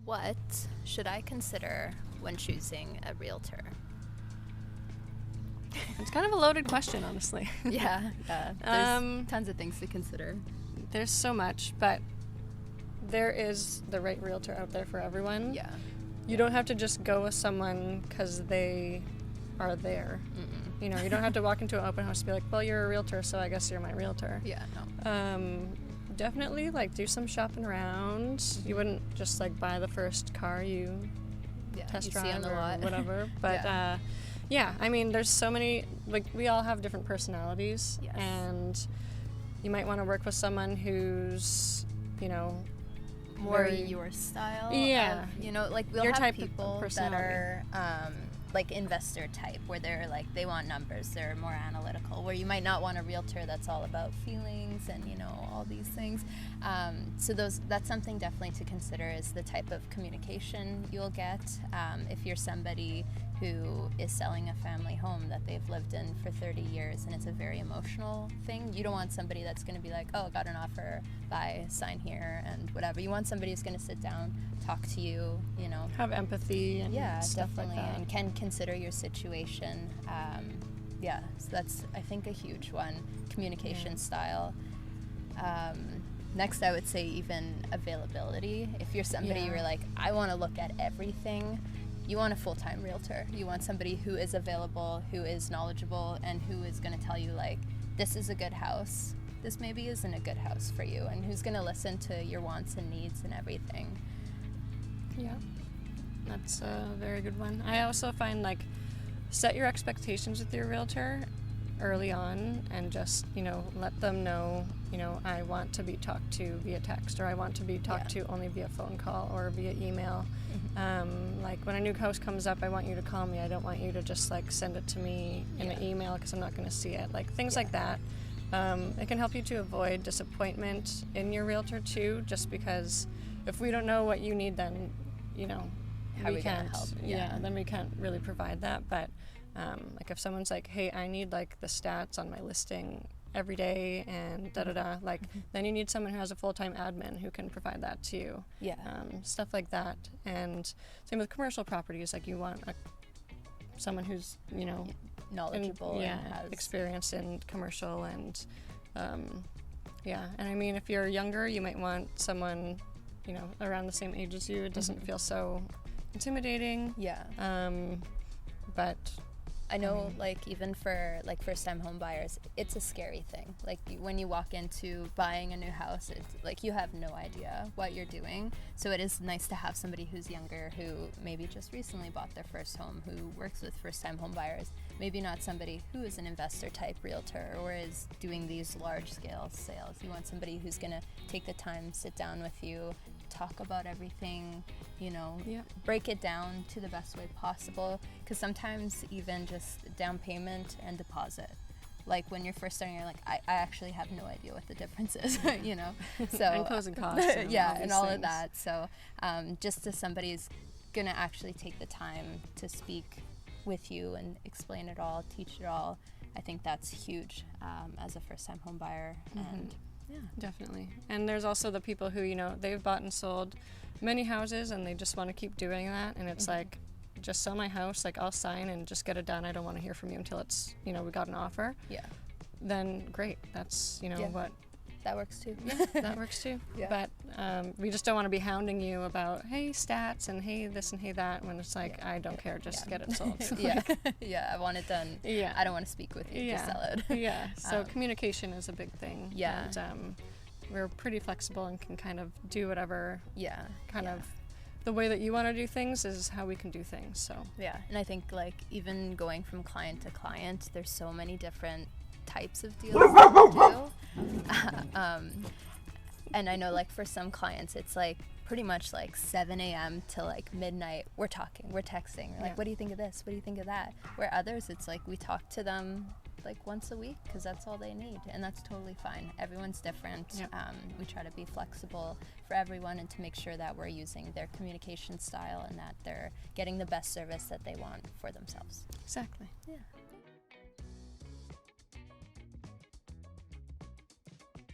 What should I consider when choosing a realtor? It's kind of a loaded question, honestly. Yeah. There's tons of things to consider. There's so much, but there is the right realtor out there for everyone. Yeah. You don't have to just go with someone because they are there. Mm-mm. You know, you don't have to walk into an open house and be like, well, you're a realtor, so I guess you're my realtor. Yeah, no. Definitely, do some shopping around. You wouldn't just, buy the first car you test drive see on the or lot. whatever. But, I mean, there's so many, we all have different personalities. Yes. And you might want to work with someone who's, more very, your style. Yeah. We'll your have type people of that personality. are investor type, where they're they want numbers, they're more analytical, where you might not want a realtor that's all about feelings and all these things. So that's something definitely to consider, is the type of communication you'll get. If you're somebody who is selling a family home that they've lived in for 30 years and it's a very emotional thing, you don't want somebody that's going to be like, oh, got an offer, buy, sign here, and whatever. You want somebody who's going to sit down, talk to you, have empathy and stuff definitely, like that. and can consider your situation. So that's, I think, a huge one. Communication style. Next, I would say even availability. If you're somebody who are like, I want to look at everything, you want a full-time realtor. You want somebody who is available, who is knowledgeable, and who is going to tell you, this is a good house, this maybe isn't a good house for you, and who's going to listen to your wants and needs and everything. Yeah, that's a very good one. I also find, set your expectations with your realtor early on and just, let them know, I want to be talked to via text, or I want to be talked to only via phone call or via email. When a new house comes up, I want you to call me. I don't want you to just, send it to me in an email because I'm not going to see it. Things like that. It can help you to avoid disappointment in your realtor, too, just because if we don't know what you need, then, How we we can't help? then we can't really provide that. But if someone's like, hey, I need the stats on my listing every day and then you need someone who has a full-time admin who can provide that to you. Stuff like that. And same with commercial properties, you want someone who's knowledgeable and has experience in commercial. And and I mean, if you're younger, you might want someone around the same age as you. It doesn't feel so intimidating. But I know, even for first-time home buyers, it's a scary thing. When you walk into buying a new house, it's you have no idea what you're doing. So it is nice to have somebody who's younger, who maybe just recently bought their first home, who works with first-time home buyers. Maybe not somebody who is an investor-type realtor or is doing these large-scale sales. You want somebody who's going to take the time, sit down with you, talk about everything, break it down to the best way possible. Because sometimes even just down payment and deposit, when you're first starting, you're like, I actually have no idea what the difference is, So and closing costs. And all of that. So just as somebody's gonna actually take the time to speak with you and explain it all, teach it all, I think that's huge as a first-time home buyer. And definitely. And there's also the people who, they've bought and sold many houses and they just want to keep doing that. And it's just sell my house, I'll sign and just get it done. I don't want to hear from you until it's, we got an offer. Then great. That's, what. That works too. That works too. But we just don't want to be hounding you about, hey, stats and hey, this and hey, that, when it's I don't care, just get it sold. I want it done. I don't want to speak with you, just sell it. So communication is a big thing. And we're pretty flexible and can kind of do whatever of the way that you want to do things is how we can do things. So and I think even going from client to client, there's so many different types of deals that we do. And I know for some clients it's pretty much 7 a.m. to midnight we're talking, we're texting, we're what do you think of this, what do you think of that? Where others it's we talk to them once a week because that's all they need, and that's totally fine. Everyone's different. We try to be flexible for everyone and to make sure that we're using their communication style and that they're getting the best service that they want for themselves. Exactly. Yeah.